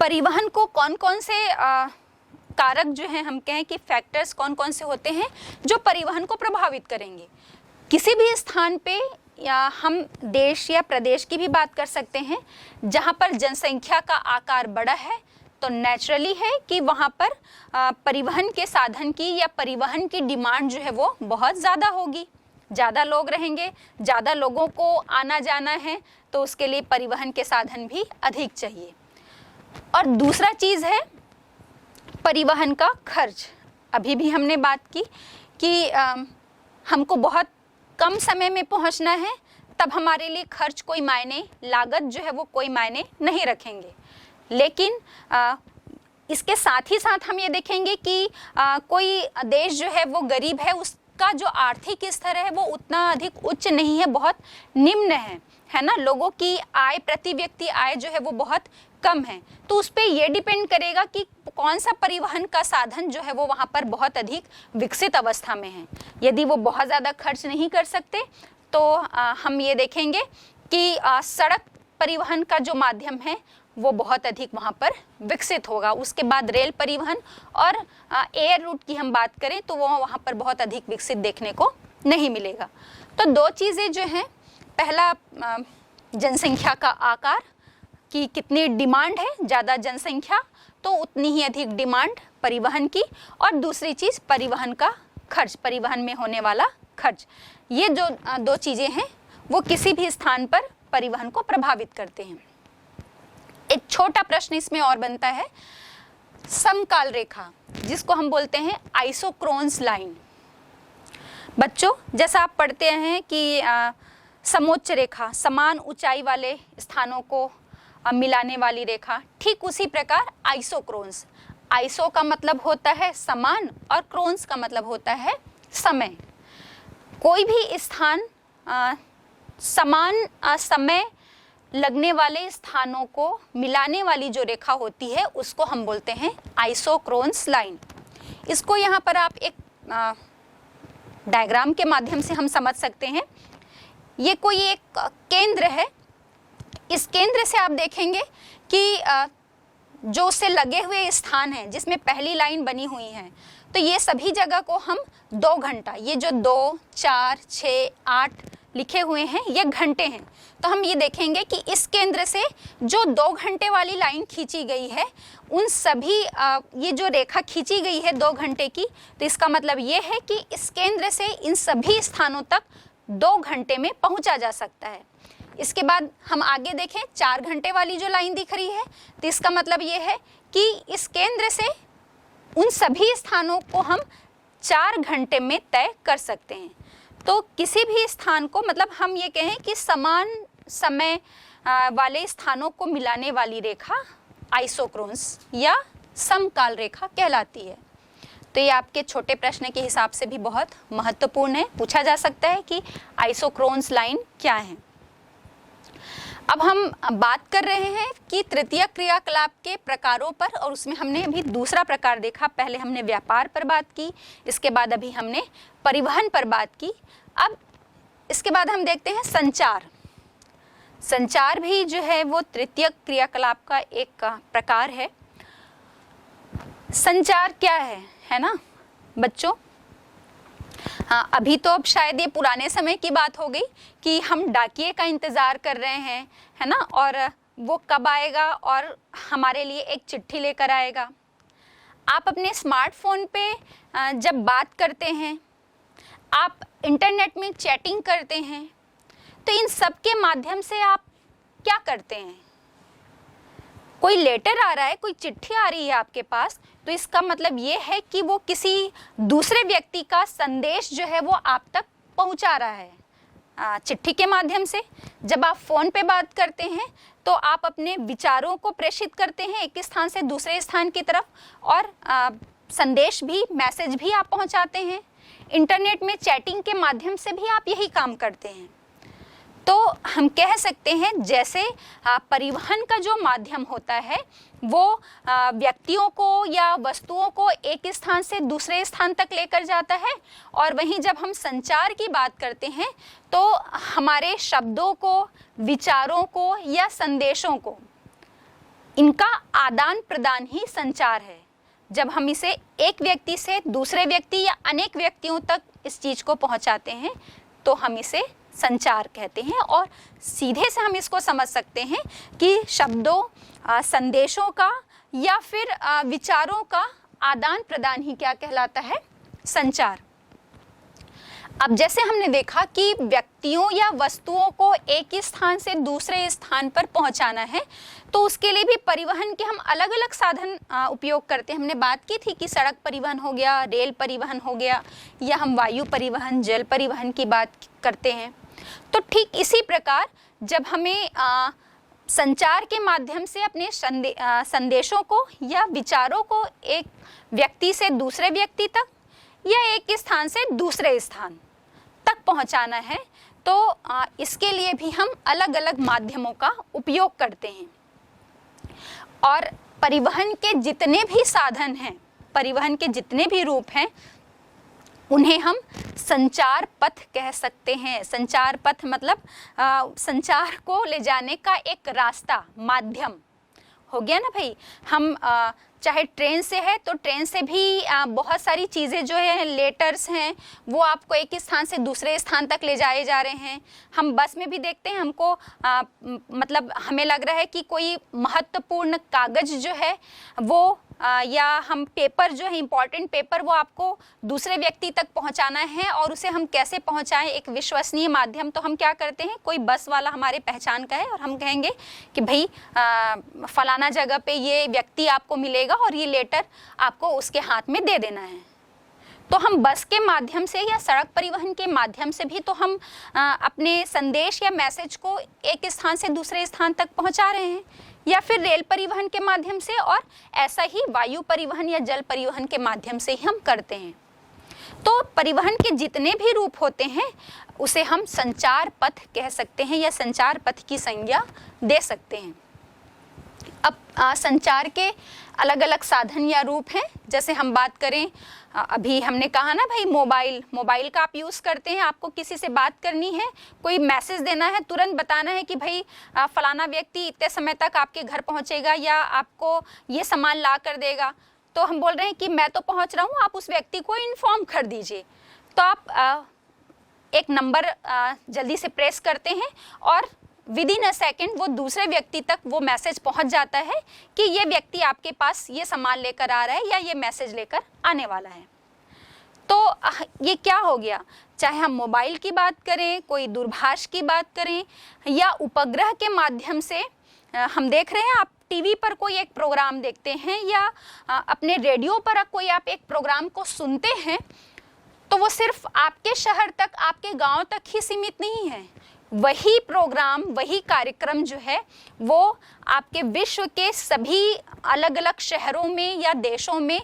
परिवहन को कौन कौन से कारक जो हैं, हम कहें कि फैक्टर्स कौन कौन से होते हैं जो परिवहन को प्रभावित करेंगे। किसी भी स्थान पे या हम देश या प्रदेश की भी बात कर सकते हैं जहाँ पर जनसंख्या का आकार बड़ा है, तो नेचुरली है कि वहाँ पर परिवहन के साधन की या परिवहन की डिमांड जो है वो बहुत ज़्यादा होगी। ज़्यादा लोग रहेंगे, ज़्यादा लोगों को आना जाना है, तो उसके लिए परिवहन के साधन भी अधिक चाहिए। और दूसरा चीज़ है परिवहन का खर्च। अभी भी हमने बात की कि हमको बहुत कम समय में पहुंचना है, तब हमारे लिए खर्च कोई मायने, लागत जो है वो कोई मायने नहीं रखेंगे। लेकिन इसके साथ ही साथ हम ये देखेंगे कि कोई देश जो है वो गरीब है, उसका जो आर्थिक स्तर है वो उतना अधिक उच्च नहीं है, बहुत निम्न है ना। लोगों की आय, प्रति व्यक्ति आय जो है वो बहुत कम है। तो उस पर ये डिपेंड करेगा कि कौन सा परिवहन का साधन जो है वो वहाँ पर बहुत अधिक विकसित अवस्था में है। यदि वो बहुत ज़्यादा खर्च नहीं कर सकते तो हम ये देखेंगे कि सड़क परिवहन का जो माध्यम है वो बहुत अधिक वहाँ पर विकसित होगा। उसके बाद रेल परिवहन और एयर रूट की हम बात करें तो वो वहाँ पर बहुत अधिक विकसित देखने को नहीं मिलेगा। तो दो चीज़ें जो हैं, पहला जनसंख्या का आकार की कितनी डिमांड है, ज़्यादा जनसंख्या तो उतनी ही अधिक डिमांड परिवहन की, और दूसरी चीज़ परिवहन का खर्च, परिवहन में होने वाला खर्च। ये जो दो चीज़ें हैं वो किसी भी स्थान पर परिवहन को प्रभावित करते हैं। एक छोटा प्रश्न इसमें और बनता है, समकाल रेखा जिसको हम बोलते हैं आइसोक्रोन्स लाइन। बच्चों, जैसा आप पढ़ते हैं कि समोच्च रेखा, समान ऊंचाई वाले स्थानों को मिलाने वाली रेखा, ठीक उसी प्रकार आइसोक्रोन्स। आइसो का मतलब होता है समान और क्रोन्स का मतलब होता है समय। कोई भी स्थान समान समय लगने वाले स्थानों को मिलाने वाली जो रेखा होती है उसको हम बोलते हैं आइसोक्रोन्स लाइन। इसको यहाँ पर आप एक डायग्राम के माध्यम से हम समझ सकते हैं। ये कोई एक केंद्र है, इस केंद्र से आप देखेंगे कि जो उससे लगे हुए स्थान हैं जिसमें पहली लाइन बनी हुई है, तो ये सभी जगह को हम 2 घंटा, ये जो 2, 4, 6, 8 लिखे हुए हैं ये घंटे हैं। तो हम ये देखेंगे कि इस केंद्र से जो 2 घंटे वाली लाइन खींची गई है, उन सभी ये जो रेखा खींची गई है 2 घंटे की, तो इसका मतलब ये है कि इस केंद्र से इन सभी स्थानों तक 2 घंटे में पहुंचा जा सकता है। इसके बाद हम आगे देखें, 4 घंटे वाली जो लाइन दिख रही है, तो इसका मतलब ये है कि इस केंद्र से उन सभी स्थानों को हम 4 घंटे में तय कर सकते हैं। तो किसी भी स्थान को, मतलब हम ये कहें कि समान समय वाले स्थानों को मिलाने वाली रेखा आइसोक्रोन्स या समकाल रेखा कहलाती है। तो ये आपके छोटे प्रश्न के हिसाब से भी बहुत महत्वपूर्ण है, पूछा जा सकता है कि आइसोक्रोन्स लाइन क्या है। अब हम बात कर रहे हैं कि तृतीय क्रियाकलाप के प्रकारों पर, और उसमें हमने अभी दूसरा प्रकार देखा। पहले हमने व्यापार पर बात की, इसके बाद अभी हमने परिवहन पर बात की। अब इसके बाद हम देखते हैं संचार। संचार भी जो है वो तृतीय क्रियाकलाप का एक प्रकार है। संचार क्या है ना बच्चों? हाँ, अभी तो अब शायद ये पुराने समय की बात हो गई कि हम डाकिये का इंतज़ार कर रहे हैं, है ना, और वो कब आएगा और हमारे लिए एक चिट्ठी लेकर आएगा। आप अपने स्मार्टफोन पे जब बात करते हैं, आप इंटरनेट में चैटिंग करते हैं, तो इन सब के माध्यम से आप क्या करते हैं? कोई लेटर आ रहा है, कोई चिट्ठी आ रही है आपके पास, तो इसका मतलब ये है कि वो किसी दूसरे व्यक्ति का संदेश जो है वो आप तक पहुंचा रहा है चिट्ठी के माध्यम से। जब आप फ़ोन पे बात करते हैं तो आप अपने विचारों को प्रेषित करते हैं एक स्थान से दूसरे स्थान की तरफ, और संदेश भी, मैसेज भी आप पहुंचाते हैं। इंटरनेट में चैटिंग के माध्यम से भी आप यही काम करते हैं। तो हम कह सकते हैं जैसे परिवहन का जो माध्यम होता है वो व्यक्तियों को या वस्तुओं को एक स्थान से दूसरे स्थान तक लेकर जाता है, और वहीं जब हम संचार की बात करते हैं तो हमारे शब्दों को, विचारों को या संदेशों को इनका आदान प्रदान ही संचार है। जब हम इसे एक व्यक्ति से दूसरे व्यक्ति या अनेक व्यक्तियों तक इस चीज़ को पहुंचाते हैं तो हम इसे संचार कहते हैं। और सीधे से हम इसको समझ सकते हैं कि शब्दों, संदेशों का या फिर विचारों का आदान प्रदान ही क्या कहलाता है? संचार। अब जैसे हमने देखा कि व्यक्तियों या वस्तुओं को एक ही स्थान से दूसरे स्थान पर पहुंचाना है, तो उसके लिए भी परिवहन के हम अलग अलग साधन उपयोग करते हैं। हमने बात की थी कि सड़क परिवहन हो गया, रेल परिवहन हो गया, या हम वायु परिवहन, जल परिवहन की बात करते हैं। तो ठीक इसी प्रकार जब हमें संचार के माध्यम से अपने संदेशों को या विचारों को एक व्यक्ति से दूसरे व्यक्ति तक या एक स्थान से दूसरे स्थान तक पहुंचाना है, तो इसके लिए भी हम अलग अलग माध्यमों का उपयोग करते हैं। और परिवहन के जितने भी साधन हैं, परिवहन के जितने भी रूप हैं, उन्हें हम संचार पथ कह सकते हैं। संचार पथ मतलब संचार को ले जाने का एक रास्ता, माध्यम हो गया ना भाई। हम चाहे ट्रेन से है तो ट्रेन से भी बहुत सारी चीज़ें जो है, लेटर्स हैं, वो आपको एक स्थान से दूसरे स्थान तक ले जाए जा रहे हैं। हम बस में भी देखते हैं, हमको मतलब हमें लग रहा है कि कोई महत्वपूर्ण कागज़ जो है वो या हम पेपर जो है, इम्पॉर्टेंट पेपर, वो आपको दूसरे व्यक्ति तक पहुंचाना है। और उसे हम कैसे पहुंचाएं, एक विश्वसनीय माध्यम, तो हम क्या करते हैं, कोई बस वाला हमारे पहचान का है और हम कहेंगे कि भाई फलाना जगह पे ये व्यक्ति आपको मिलेगा और ये लेटर आपको उसके हाथ में दे देना है। तो हम बस के माध्यम से या सड़क परिवहन के माध्यम से भी तो हम अपने संदेश या मैसेज को एक स्थान से दूसरे स्थान तक पहुंचा रहे हैं, या फिर रेल परिवहन के माध्यम से, और ऐसा ही वायु परिवहन या जल परिवहन के माध्यम से ही हम करते हैं। तो परिवहन के जितने भी रूप होते हैं उसे हम संचार पथ कह सकते हैं या संचार पथ की संज्ञा दे सकते हैं। अब संचार के अलग अलग साधन या रूप हैं। जैसे हम बात करें, अभी हमने कहा ना भाई, मोबाइल का आप यूज़ करते हैं, आपको किसी से बात करनी है, कोई मैसेज देना है, तुरंत बताना है कि भाई फलाना व्यक्ति इतने समय तक आपके घर पहुंचेगा या आपको ये सामान ला कर देगा। तो हम बोल रहे हैं कि मैं तो पहुंच रहा हूं, आप उस व्यक्ति को इन्फॉर्म कर दीजिए। तो आप एक नंबर जल्दी से प्रेस करते हैं और विद इन अ सेकेंड वो दूसरे व्यक्ति तक वो मैसेज पहुंच जाता है कि ये व्यक्ति आपके पास ये सामान लेकर आ रहा है या ये मैसेज लेकर आने वाला है। तो ये क्या हो गया, चाहे हम मोबाइल की बात करें, कोई दूरभाष की बात करें, या उपग्रह के माध्यम से हम देख रहे हैं, आप टीवी पर कोई एक प्रोग्राम देखते हैं या अपने रेडियो पर कोई आप एक प्रोग्राम को सुनते हैं, तो वो सिर्फ आपके शहर तक, आपके गांव तक ही सीमित नहीं है। वही प्रोग्राम, वही कार्यक्रम जो है वो आपके विश्व के सभी अलग अलग शहरों में या देशों में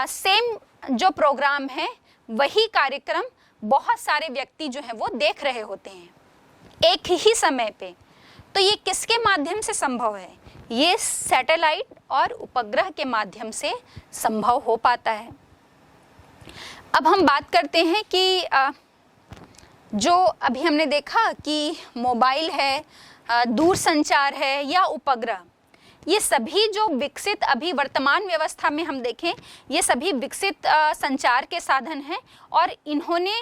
सेम जो प्रोग्राम है, वही कार्यक्रम बहुत सारे व्यक्ति जो हैं वो देख रहे होते हैं एक ही समय पे। तो ये किसके माध्यम से संभव है? ये सैटेलाइट और उपग्रह के माध्यम से संभव हो पाता है। अब हम बात करते हैं कि जो अभी हमने देखा कि मोबाइल है, दूरसंचार है या उपग्रह, ये सभी जो विकसित अभी वर्तमान व्यवस्था में हम देखें, ये सभी विकसित संचार के साधन हैं। और इन्होंने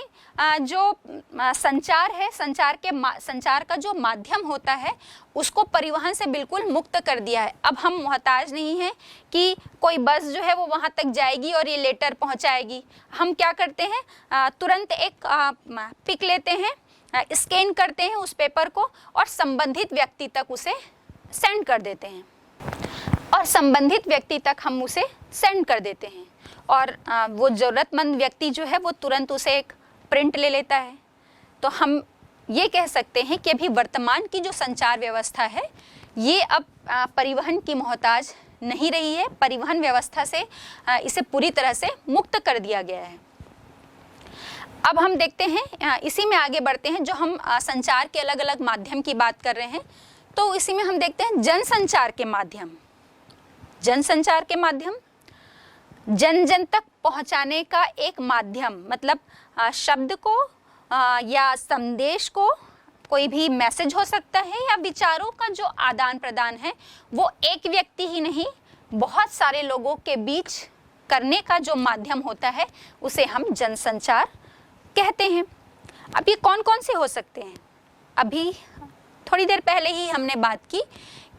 जो संचार है, संचार का जो माध्यम होता है उसको परिवहन से बिल्कुल मुक्त कर दिया है। अब हम मोहताज नहीं हैं कि कोई बस जो है वो वहाँ तक जाएगी और ये लेटर पहुँचाएगी। हम क्या करते हैं, तुरंत एक पिक लेते हैं, स्कैन करते हैं उस पेपर को और संबंधित व्यक्ति तक उसे सेंड कर देते हैं, और संबंधित व्यक्ति तक हम उसे सेंड कर देते हैं, और वो ज़रूरतमंद व्यक्ति जो है वो तुरंत उसे एक प्रिंट ले लेता है। तो हम ये कह सकते हैं कि अभी वर्तमान की जो संचार व्यवस्था है ये अब परिवहन की मोहताज नहीं रही है। परिवहन व्यवस्था से इसे पूरी तरह से मुक्त कर दिया गया है। अब हम देखते हैं, इसी में आगे बढ़ते हैं, जो हम संचार के अलग अलग माध्यम की बात कर रहे हैं, तो इसी में हम देखते हैं जनसंचार के माध्यम। जनसंचार के माध्यम जन जन तक पहुंचाने का एक माध्यम, मतलब शब्द को या संदेश को कोई भी मैसेज हो सकता है या विचारों का जो आदान प्रदान है वो एक व्यक्ति ही नहीं, बहुत सारे लोगों के बीच करने का जो माध्यम होता है उसे हम जनसंचार कहते हैं। अब ये कौन कौन से हो सकते हैं? अभी थोड़ी देर पहले ही हमने बात की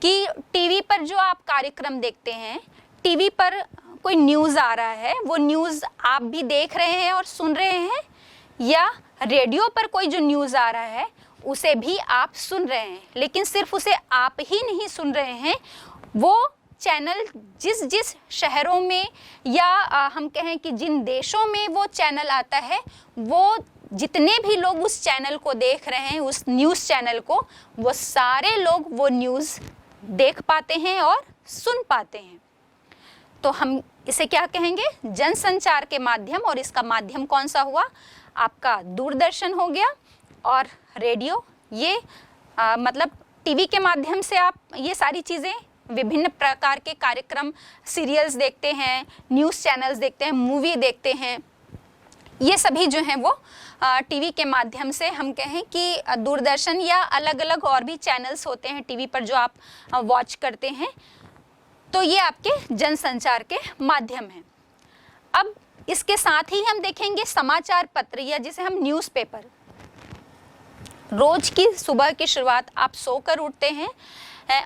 कि टीवी पर जो आप कार्यक्रम देखते हैं, टीवी पर कोई न्यूज़ आ रहा है, वो न्यूज़ आप भी देख रहे हैं और सुन रहे हैं, या रेडियो पर कोई जो न्यूज़ आ रहा है उसे भी आप सुन रहे हैं। लेकिन सिर्फ उसे आप ही नहीं सुन रहे हैं, वो चैनल जिस जिस शहरों में या हम कहें कि जिन देशों में वो चैनल आता है, वो जितने भी लोग उस चैनल को देख रहे हैं, उस न्यूज़ चैनल को, वो सारे लोग वो न्यूज़ देख पाते हैं और सुन पाते हैं। तो हम इसे क्या कहेंगे? जनसंचार के माध्यम। और इसका माध्यम कौन सा हुआ? आपका दूरदर्शन हो गया और रेडियो। ये मतलब टीवी के माध्यम से आप ये सारी चीज़ें, विभिन्न प्रकार के कार्यक्रम, सीरियल्स देखते हैं, न्यूज़ चैनल्स देखते हैं, मूवी देखते हैं, ये सभी जो हैं वो टीवी के माध्यम से, हम कहें कि दूरदर्शन या अलग अलग और भी चैनल्स होते हैं टीवी पर जो आप वॉच करते हैं, तो ये आपके जनसंचार के माध्यम हैं। अब इसके साथ ही हम देखेंगे समाचार पत्र, या जिसे हम न्यूज़पेपर। रोज की सुबह की शुरुआत आप सोकर उठते हैं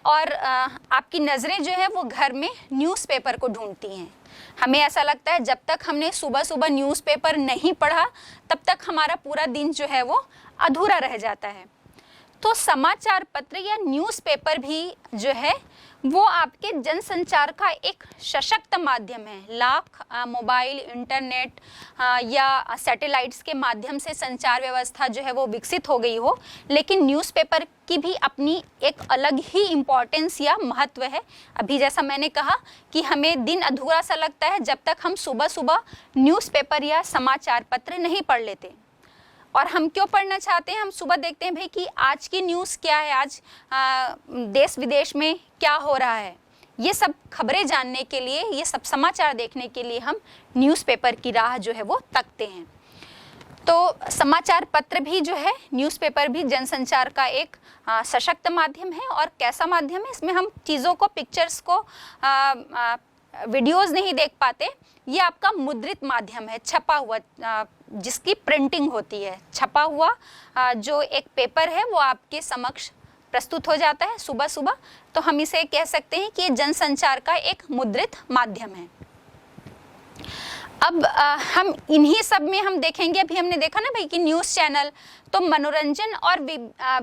और आपकी नज़रें जो है वो घर में न्यूज़पेपर को ढूंढती हैं। हमें ऐसा लगता है जब तक हमने सुबह सुबह न्यूज़पेपर नहीं पढ़ा तब तक हमारा पूरा दिन जो है वो अधूरा रह जाता है। तो समाचार पत्र या न्यूज़पेपर भी जो है वो आपके जनसंचार का एक सशक्त माध्यम है। लाख मोबाइल, इंटरनेट या सैटेलाइट्स के माध्यम से संचार व्यवस्था जो है वो विकसित हो गई हो, लेकिन न्यूज़पेपर की भी अपनी एक अलग ही इम्पोर्टेंस या महत्व है। अभी जैसा मैंने कहा कि हमें दिन अधूरा सा लगता है जब तक हम सुबह सुबह न्यूज़पेपर या समाचार पत्र नहीं पढ़ लेते। और हम क्यों पढ़ना चाहते हैं? हम सुबह देखते हैं भाई कि आज की न्यूज़ क्या है, आज देश विदेश में क्या हो रहा है, ये सब खबरें जानने के लिए, ये सब समाचार देखने के लिए हम न्यूज़पेपर की राह जो है वो तकते हैं। तो समाचार पत्र भी जो है, न्यूज़पेपर भी जनसंचार का एक सशक्त माध्यम है। और कैसा माध्यम है? इसमें हम चीज़ों को, पिक्चर्स को, वीडियोस नहीं देख पाते। ये आपका मुद्रित माध्यम है, छपा हुआ, जिसकी प्रिंटिंग होती है। छपा हुआ जो एक पेपर है वो आपके समक्ष प्रस्तुत हो जाता है सुबह सुबह। तो हम इसे कह सकते हैं कि ये जनसंचार का एक मुद्रित माध्यम है। अब हम इन्हीं सब में हम देखेंगे, अभी हमने देखा ना भाई कि न्यूज़ चैनल, तो मनोरंजन और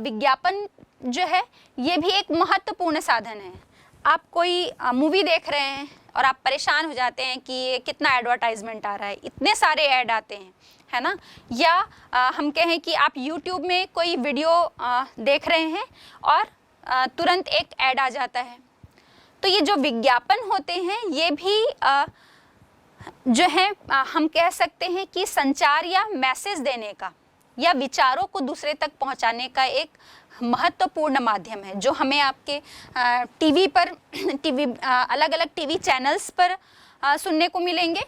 विज्ञापन जो है ये भी एक महत्वपूर्ण साधन है। आप कोई मूवी देख रहे हैं और आप परेशान हो जाते हैं कि कितना एडवर्टाइजमेंट आ रहा है, इतने सारे ऐड आते हैं, है ना। या हम कहें कि आप YouTube में कोई वीडियो देख रहे हैं और तुरंत एक ऐड आ जाता है। तो ये जो विज्ञापन होते हैं ये भी जो है हम कह सकते हैं कि संचार या मैसेज देने का या विचारों को दूसरे तक पहुंचाने का एक महत्वपूर्ण माध्यम है, जो हमें आपके टीवी पर अलग अलग टीवी चैनल्स पर सुनने को मिलेंगे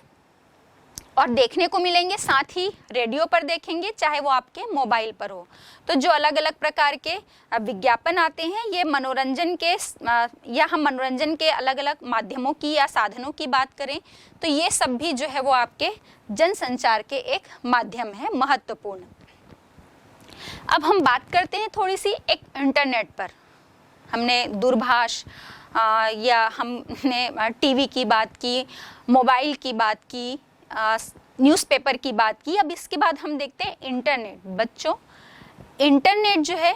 और देखने को मिलेंगे, साथ ही रेडियो पर देखेंगे, चाहे वो आपके मोबाइल पर हो। तो जो अलग अलग प्रकार के विज्ञापन आते हैं, ये मनोरंजन के या हम मनोरंजन के अलग अलग माध्यमों की या साधनों की बात करें तो ये सब भी जो है वो आपके जनसंचार के एक माध्यम है, महत्वपूर्ण। अब हम बात करते हैं थोड़ी सी एक इंटरनेट पर। हमने दूरभाष या हमने टीवी की बात की, मोबाइल की बात की, न्यूज़पेपर की बात की। अब इसके बाद हम देखते हैं इंटरनेट। बच्चों, इंटरनेट जो है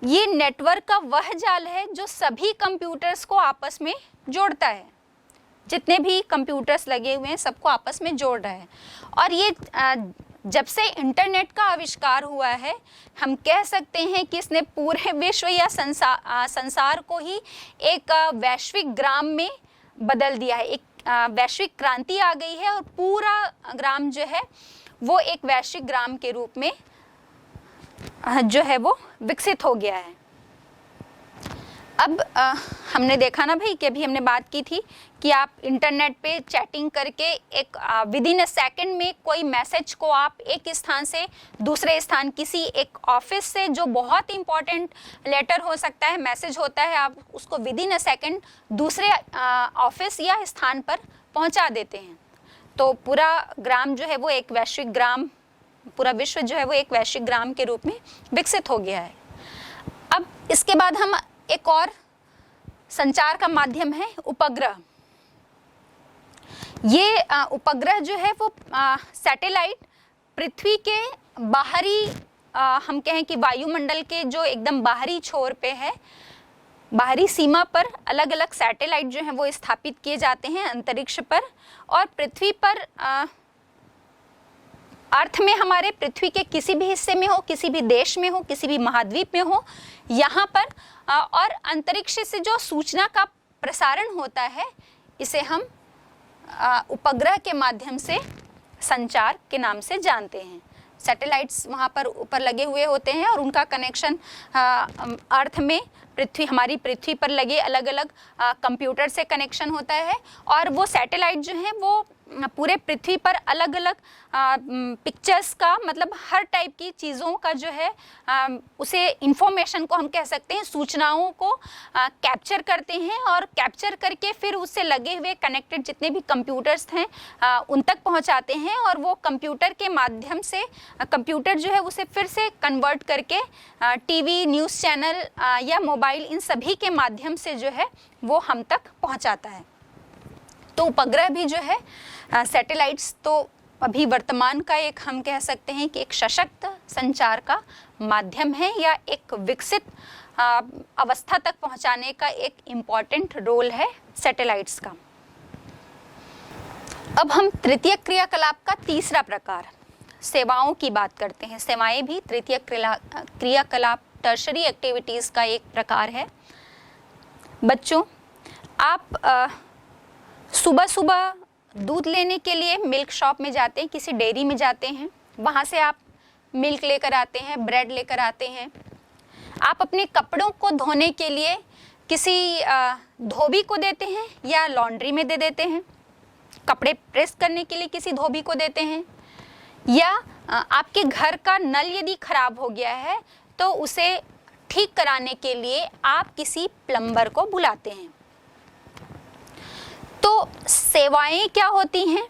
ये नेटवर्क का वह जाल है जो सभी कंप्यूटर्स को आपस में जोड़ता है। जितने भी कंप्यूटर्स लगे हुए हैं सबको आपस में जोड़ रहा है। और ये जब से इंटरनेट का आविष्कार हुआ है, हम कह सकते हैं कि इसने पूरे विश्व या संसार को ही एक वैश्विक ग्राम में बदल दिया है। एक वैश्विक क्रांति आ गई है और पूरा ग्राम जो है वो एक वैश्विक ग्राम के रूप में जो है वो विकसित हो गया है। अब हमने देखा ना भाई कि अभी हमने बात की थी कि आप इंटरनेट पे चैटिंग करके एक विद इन अ सेकेंड में कोई मैसेज को आप एक स्थान से दूसरे स्थान, किसी एक ऑफिस से जो बहुत इंपॉर्टेंट लेटर हो सकता है, मैसेज होता है, आप उसको विद इन अ सेकेंड दूसरे ऑफिस या स्थान पर पहुंचा देते हैं। तो पूरा ग्राम जो है वो एक वैश्विक ग्राम, पूरा विश्व जो है वो एक वैश्विक ग्राम के रूप में विकसित हो गया है। अब इसके बाद हम एक और संचार का माध्यम है उपग्रह। ये उपग्रह जो है वो सैटेलाइट पृथ्वी के बाहरी, हम कहें कि वायुमंडल के जो एकदम बाहरी छोर पे है, बाहरी सीमा पर अलग अलग सैटेलाइट जो हैं वो स्थापित किए जाते हैं अंतरिक्ष पर, और पृथ्वी पर अर्थ में हमारे पृथ्वी के किसी भी हिस्से में हो, किसी भी देश में हो, किसी भी महाद्वीप में हो, यहाँ पर और अंतरिक्ष से जो सूचना का प्रसारण होता है इसे हम उपग्रह के माध्यम से संचार के नाम से जानते हैं। सैटेलाइट्स वहाँ पर ऊपर लगे हुए होते हैं और उनका कनेक्शन अर्थ में हमारी पृथ्वी पर लगे अलग अलग कंप्यूटर से कनेक्शन होता है, और वो सैटेलाइट जो हैं वो पूरे पृथ्वी पर अलग अलग पिक्चर्स का, मतलब हर टाइप की चीज़ों का जो है उसे इंफॉर्मेशन को हम कह सकते हैं, सूचनाओं को कैप्चर करते हैं, और कैप्चर करके फिर उससे लगे हुए कनेक्टेड जितने भी कंप्यूटर्स हैं उन तक पहुंचाते हैं, और वो कंप्यूटर के माध्यम से कंप्यूटर जो है उसे फिर से कन्वर्ट करके टीवी, न्यूज़ चैनल या मोबाइल, इन सभी के माध्यम से जो है वो हम तक पहुंचाता है। तो उपग्रह भी जो है सैटेलाइट्स तो अभी वर्तमान का एक, हम कह सकते हैं कि एक सशक्त संचार का माध्यम है, या एक विकसित अवस्था तक पहुंचाने का एक इम्पॉर्टेंट रोल है सैटेलाइट्स का। अब हम तृतीय क्रियाकलाप का तीसरा प्रकार सेवाओं की बात करते हैं। सेवाएं भी तृतीय क्रियाकलाप, टर्शरी एक्टिविटीज़ का एक प्रकार है। बच्चों, आप सुबह सुबह दूध लेने के लिए मिल्क शॉप में जाते हैं, किसी डेयरी में जाते हैं, वहाँ से आप मिल्क लेकर आते हैं, ब्रेड लेकर आते हैं। आप अपने कपड़ों को धोने के लिए किसी धोबी को देते हैं या लॉन्ड्री में दे देते हैं, कपड़े प्रेस करने के लिए किसी धोबी को देते हैं, या आपके घर का नल यदि खराब हो गया है तो उसे ठीक कराने के लिए आप किसी प्लम्बर को बुलाते हैं। तो सेवाएं क्या होती हैं?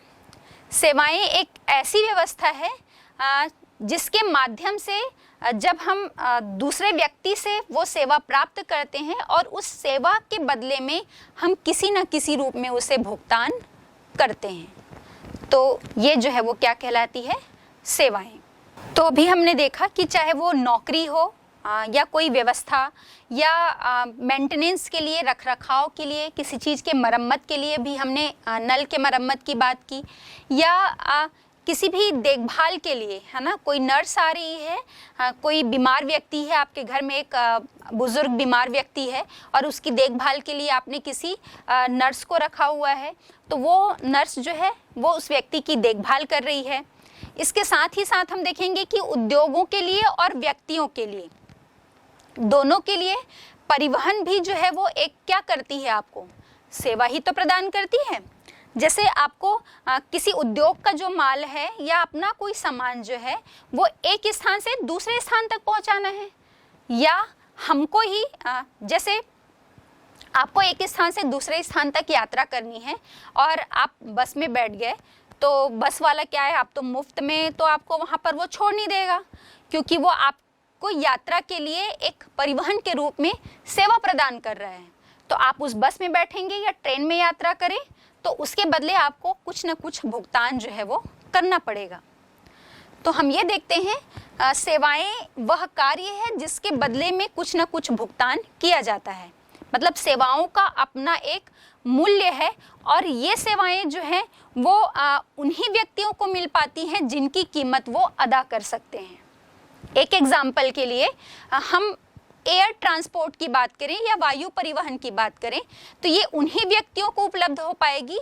सेवाएं एक ऐसी व्यवस्था है जिसके माध्यम से जब हम दूसरे व्यक्ति से वो सेवा प्राप्त करते हैं और उस सेवा के बदले में हम किसी न किसी रूप में उसे भुगतान करते हैं, तो ये जो है वो क्या कहलाती है? सेवाएं। तो अभी हमने देखा कि चाहे वो नौकरी हो या कोई व्यवस्था या मेंटेनेंस के लिए, रख रखाव के लिए, किसी चीज़ के मरम्मत के लिए भी हमने नल के मरम्मत की बात की, या किसी भी देखभाल के लिए, है ना, कोई नर्स आ रही है, कोई बीमार व्यक्ति है, आपके घर में एक बुज़ुर्ग बीमार व्यक्ति है और उसकी देखभाल के लिए आपने किसी नर्स को रखा हुआ है, तो वो नर्स जो है वो उस व्यक्ति की देखभाल कर रही है। इसके साथ ही साथ हम देखेंगे कि उद्योगों के लिए और व्यक्तियों के लिए, दोनों के लिए परिवहन भी जो है वो एक क्या करती है? आपको सेवा ही तो प्रदान करती है। जैसे आपको किसी उद्योग का जो माल है या अपना कोई सामान जो है वो एक स्थान से दूसरे स्थान तक पहुंचाना है, या हमको ही जैसे आपको एक स्थान से दूसरे स्थान तक यात्रा करनी है और आप बस में बैठ गए, तो बस वाला क्या है, आप तो मुफ्त में तो आपको वहाँ पर वो छोड़ नहीं देगा, क्योंकि वो आपको यात्रा के लिए एक परिवहन के रूप में सेवा प्रदान कर रहा है। तो आप उस बस में बैठेंगे या ट्रेन में यात्रा करें तो उसके बदले आपको कुछ न कुछ भुगतान जो है वो करना पड़ेगा। तो हम ये देखते हैं सेवाएं वह कार्य है जिसके बदले में कुछ न कुछ भुगतान किया जाता है, मतलब सेवाओं का अपना एक मूल्य है, और ये सेवाएं जो हैं वो उन्हीं व्यक्तियों को मिल पाती हैं जिनकी कीमत वो अदा कर सकते हैं। एक एग्जाम्पल के लिए हम एयर ट्रांसपोर्ट की बात करें या वायु परिवहन की बात करें तो ये उन्हीं व्यक्तियों को उपलब्ध हो पाएगी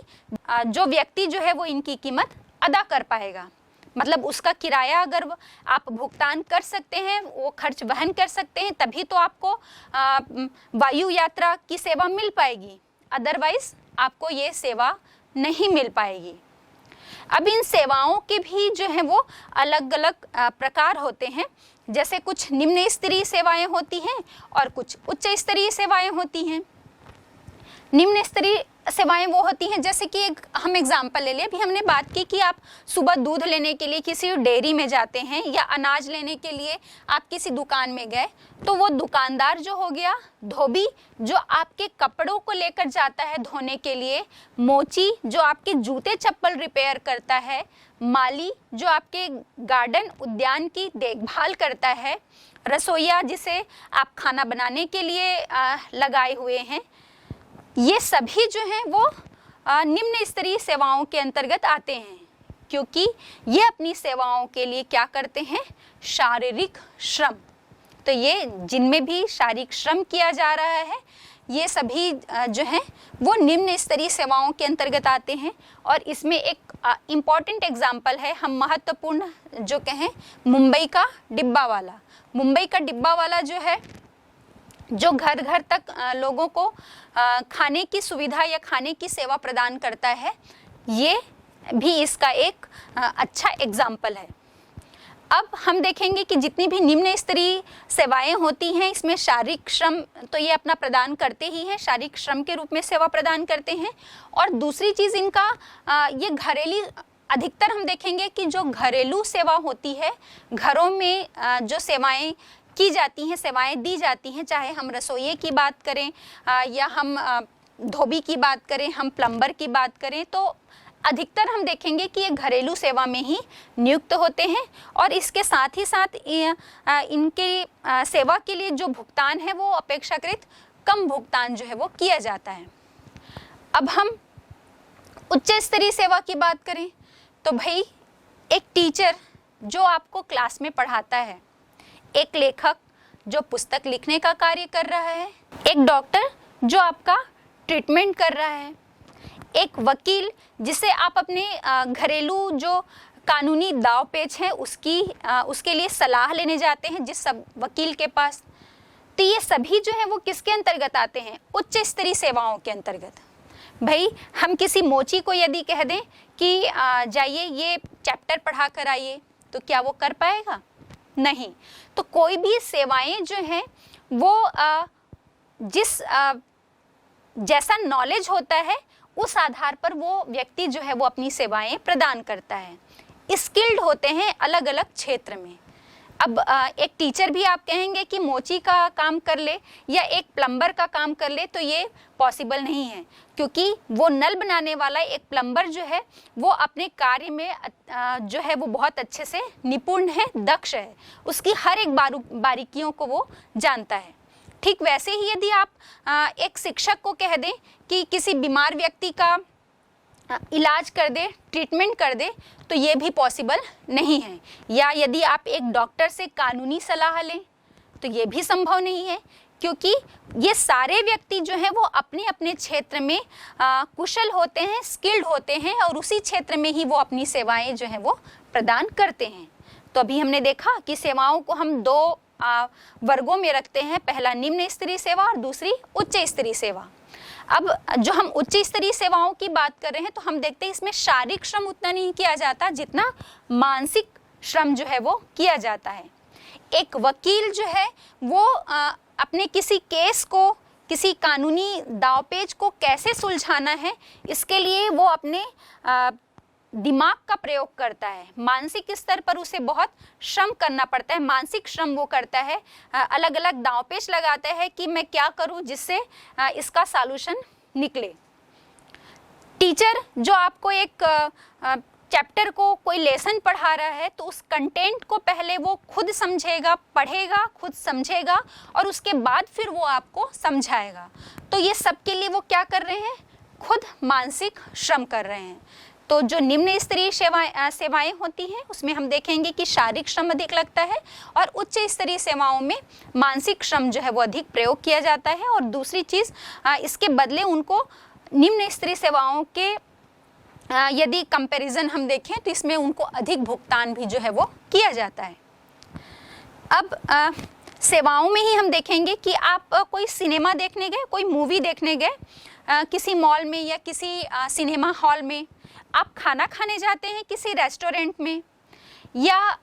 जो व्यक्ति जो है वो इनकी कीमत अदा कर पाएगा। मतलब उसका किराया अगर आप भुगतान कर सकते हैं, वो खर्च वहन कर सकते हैं, तभी तो आपको वायु यात्रा की सेवा मिल पाएगी, अदरवाइज आपको ये सेवा नहीं मिल पाएगी। अब इन सेवाओं के भी जो है वो अलग अलग प्रकार होते हैं, जैसे कुछ निम्न स्तरीय सेवाएं होती हैं और कुछ उच्च स्तरीय सेवाएं होती हैं। निम्न स्तरीय सेवाएं वो होती हैं, जैसे कि एक हम एग्जाम्पल ले लें, अभी हमने बात की कि आप सुबह दूध लेने के लिए किसी डेयरी में जाते हैं या अनाज लेने के लिए आप किसी दुकान में गए, तो वो दुकानदार जो हो गया, धोबी जो आपके कपड़ों को लेकर जाता है धोने के लिए, मोची जो आपके जूते चप्पल रिपेयर करता है, माली जो आपके गार्डन उद्यान की देखभाल करता है, रसोइया जिसे आप खाना बनाने के लिए लगाए हुए हैं, ये सभी जो हैं वो निम्न स्तरीय सेवाओं के अंतर्गत आते हैं, क्योंकि ये अपनी सेवाओं के लिए क्या करते हैं, शारीरिक श्रम। तो ये जिनमें भी शारीरिक श्रम किया जा रहा है, ये सभी जो हैं वो निम्न स्तरीय सेवाओं के अंतर्गत आते हैं। और इसमें एक इम्पॉर्टेंट एग्जाम्पल है, हम महत्वपूर्ण जो कहें, मुंबई का डिब्बा वाला। मुंबई का डिब्बा वाला जो है, जो घर घर तक लोगों को खाने की सुविधा या खाने की सेवा प्रदान करता है, ये भी इसका एक अच्छा एग्जाम्पल है। अब हम देखेंगे कि जितनी भी निम्न स्तरीय सेवाएं होती हैं, इसमें शारीरिक श्रम तो ये अपना प्रदान करते ही हैं, शारीरिक श्रम के रूप में सेवा प्रदान करते हैं। और दूसरी चीज़ इनका ये घरेलू, अधिकतर हम देखेंगे कि जो घरेलू सेवा होती है, घरों में जो सेवाएं की जाती हैं, सेवाएं दी जाती हैं, चाहे हम रसोइये की बात करें या हम धोबी की बात करें, हम प्लम्बर की बात करें, तो अधिकतर हम देखेंगे कि ये घरेलू सेवा में ही नियुक्त होते हैं। और इसके साथ ही साथ इनके सेवा के लिए जो भुगतान है वो अपेक्षाकृत कम भुगतान जो है वो किया जाता है। अब हम उच्च स्तरीय सेवा की बात करें तो भाई, एक टीचर जो आपको क्लास में पढ़ाता है, एक लेखक जो पुस्तक लिखने का कार्य कर रहा है, एक डॉक्टर जो आपका ट्रीटमेंट कर रहा है, एक वकील जिसे आप अपने घरेलू जो कानूनी दाव पेच है उसके लिए सलाह लेने जाते हैं जिस सब वकील के पास। तो ये सभी जो है वो किसके अंतर्गत आते हैं, उच्च स्तरीय सेवाओं के अंतर्गत। भाई, हम किसी मोची को यदि कह दें कि जाइए ये चैप्टर पढ़ा कर आइए, तो क्या वो कर पाएगा? नहीं। तो कोई भी सेवाएं जो हैं वो जिस जैसा नॉलेज होता है उस आधार पर वो व्यक्ति जो है वो अपनी सेवाएं प्रदान करता है। स्किल्ड होते हैं अलग अलग क्षेत्र में। अब एक टीचर भी आप कहेंगे कि मोची का काम कर ले या एक प्लम्बर का काम कर ले, तो ये पॉसिबल नहीं है, क्योंकि वो नल बनाने वाला एक प्लम्बर जो है वो अपने कार्य में जो है वो बहुत अच्छे से निपुण है, दक्ष है, उसकी हर एक बारीकियों को वो जानता है। ठीक वैसे ही यदि आप एक शिक्षक को कह दें कि किसी बीमार व्यक्ति का इलाज कर दे, ट्रीटमेंट कर दे, तो ये भी पॉसिबल नहीं है। या यदि आप एक डॉक्टर से कानूनी सलाह लें तो ये भी संभव नहीं है, क्योंकि ये सारे व्यक्ति जो हैं वो अपने अपने क्षेत्र में कुशल होते हैं, स्किल्ड होते हैं, और उसी क्षेत्र में ही वो अपनी सेवाएं जो हैं वो प्रदान करते हैं। तो अभी हमने देखा कि सेवाओं को हम दो वर्गों में रखते हैं, पहला निम्न स्तरीय सेवा और दूसरी उच्च स्तरीय सेवा। अब जो हम उच्च स्तरीय सेवाओं की बात कर रहे हैं तो हम देखते हैं इसमें शारीरिक श्रम उतना नहीं किया जाता जितना मानसिक श्रम जो है वो किया जाता है। एक वकील जो है वो अपने किसी केस को, किसी कानूनी दावपेच को कैसे सुलझाना है, इसके लिए वो अपने दिमाग का प्रयोग करता है। मानसिक स्तर पर उसे बहुत श्रम करना पड़ता है, मानसिक श्रम वो करता है, अलग अलग दांवपेच लगाता है कि मैं क्या करूं जिससे इसका सॉल्यूशन निकले। टीचर जो आपको एक चैप्टर को, कोई लेसन पढ़ा रहा है, तो उस कंटेंट को पहले वो खुद समझेगा, पढ़ेगा, खुद समझेगा, और उसके बाद फिर वो आपको समझाएगा। तो ये सब के लिए वो क्या कर रहे हैं, खुद मानसिक श्रम कर रहे हैं। तो जो निम्न स्तरीय सेवाएं होती हैं उसमें हम देखेंगे कि शारीरिक श्रम अधिक लगता है, और उच्च स्तरीय सेवाओं में मानसिक श्रम जो है वो अधिक प्रयोग किया जाता है। और दूसरी चीज़, इसके बदले उनको निम्न स्तरीय सेवाओं के यदि कंपैरिजन हम देखें तो इसमें उनको अधिक भुगतान भी जो है वो किया जाता है। अब सेवाओं में ही हम देखेंगे कि आप कोई सिनेमा देखने गए, कोई मूवी देखने गए, किसी मॉल में या किसी सिनेमा हॉल में, आप खाना खाने जाते हैं किसी रेस्टोरेंट में, या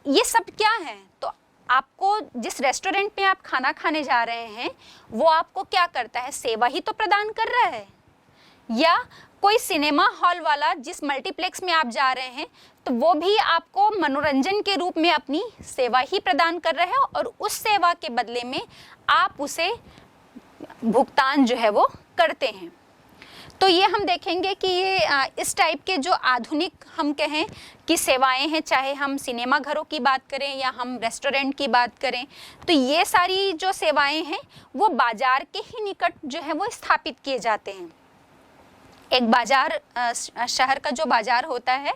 ये सब क्या है? तो आपको जिस रेस्टोरेंट में आप खाना खाने जा रहे हैं वो आपको क्या करता है? सेवा ही तो प्रदान कर रहा है। या कोई सिनेमा हॉल वाला जिस मल्टीप्लेक्स में आप जा रहे हैं तो वो भी आपको मनोरंजन के रूप में अपनी सेवा ही प्रदान कर रहा है और उस सेवा के बदले में आप उसे भुगतान जो है वो करते हैं। तो ये हम देखेंगे कि ये इस टाइप के जो आधुनिक हम कहें कि सेवाएं हैं, चाहे हम सिनेमा घरों की बात करें या हम रेस्टोरेंट की बात करें, तो ये सारी जो सेवाएं हैं वो बाजार के ही निकट जो है वो स्थापित किए जाते हैं। एक बाजार, शहर का जो बाजार होता है,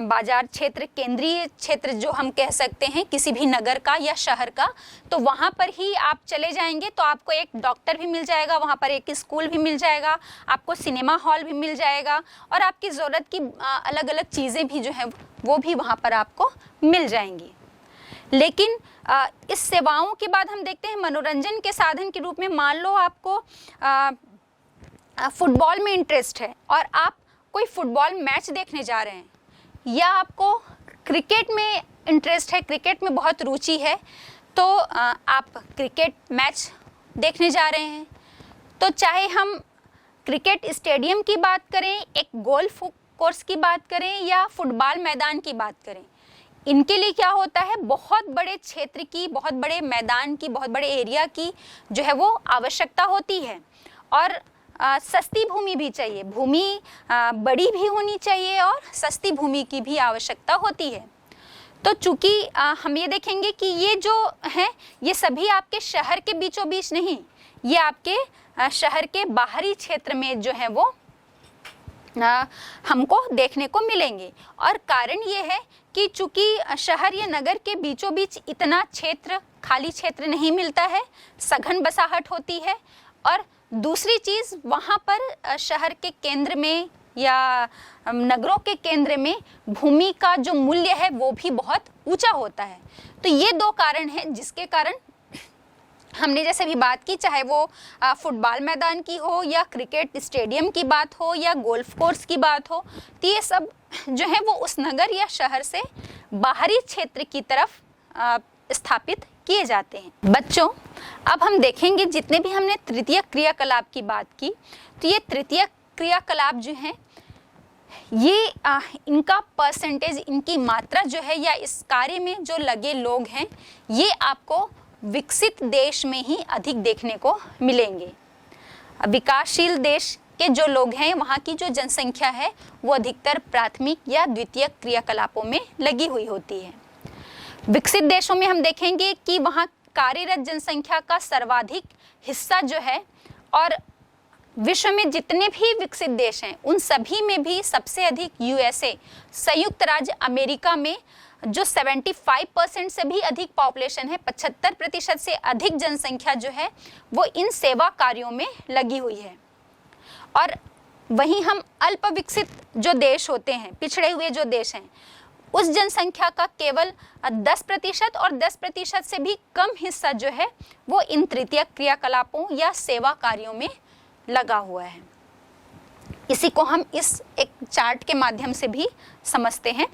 बाजार क्षेत्र, केंद्रीय क्षेत्र जो हम कह सकते हैं किसी भी नगर का या शहर का, तो वहाँ पर ही आप चले जाएंगे तो आपको एक डॉक्टर भी मिल जाएगा, वहाँ पर एक स्कूल भी मिल जाएगा, आपको सिनेमा हॉल भी मिल जाएगा और आपकी ज़रूरत की अलग अलग चीज़ें भी जो है वो भी वहाँ पर आपको मिल जाएंगी। लेकिन इस सेवाओं के बाद हम देखते हैं मनोरंजन के साधन के रूप में, मान लो आपको फुटबॉल में इंटरेस्ट है और आप कोई फुटबॉल मैच देखने जा रहे हैं, या आपको क्रिकेट में इंटरेस्ट है, क्रिकेट में बहुत रुचि है, तो आप क्रिकेट मैच देखने जा रहे हैं। तो चाहे हम क्रिकेट स्टेडियम की बात करें, एक गोल्फ कोर्स की बात करें या फुटबॉल मैदान की बात करें, इनके लिए क्या होता है, बहुत बड़े क्षेत्र की, बहुत बड़े मैदान की, बहुत बड़े एरिया की जो है वो आवश्यकता होती है और सस्ती भूमि भी चाहिए, भूमि बड़ी भी होनी चाहिए और सस्ती भूमि की भी आवश्यकता होती है। तो चूंकि हम ये देखेंगे कि ये जो हैं ये सभी आपके शहर के बीचों बीच नहीं, ये आपके शहर के बाहरी क्षेत्र में जो है वो हमको देखने को मिलेंगे। और कारण ये है कि चूंकि शहर या नगर के बीचों बीच इतना क्षेत्र, खाली क्षेत्र नहीं मिलता है, सघन बसाहट होती है। और दूसरी चीज़, वहाँ पर शहर के केंद्र में या नगरों के केंद्र में भूमि का जो मूल्य है वो भी बहुत ऊंचा होता है। तो ये दो कारण हैं जिसके कारण हमने जैसे भी बात की, चाहे वो फुटबॉल मैदान की हो या क्रिकेट स्टेडियम की बात हो या गोल्फ कोर्स की बात हो, तो ये सब जो है वो उस नगर या शहर से बाहरी क्षेत्र की तरफ स्थापित किए जाते हैं। बच्चों, अब हम देखेंगे जितने भी हमने तृतीय क्रियाकलाप की बात की, तो ये तृतीय क्रियाकलाप जो हैं ये इनका परसेंटेज, इनकी मात्रा जो है या इस कार्य में जो लगे लोग हैं, ये आपको विकसित देश में ही अधिक देखने को मिलेंगे। विकासशील देश के जो लोग हैं, वहाँ की जो जनसंख्या है वो अधिकतर प्राथमिक या द्वितीय क्रियाकलापों में लगी हुई होती है। विकसित देशों में हम देखेंगे कि वहाँ कार्यरत जनसंख्या का सर्वाधिक हिस्सा जो है, और विश्व में जितने भी विकसित देश हैं उन सभी में भी सबसे अधिक यूएसए, संयुक्त राज्य अमेरिका में जो 75% से भी अधिक पॉपुलेशन है, 75% से अधिक जनसंख्या जो है वो इन सेवा कार्यों में लगी हुई है। और वहीं हम अल्प विकसित जो देश होते हैं, पिछड़े हुए जो देश हैं, उस जनसंख्या का केवल 10% और 10% से भी कम हिस्सा जो है वो इन तृतीय क्रियाकलापों या सेवा कार्यों में लगा हुआ है। इसी को हम इस एक चार्ट के माध्यम से भी समझते हैं।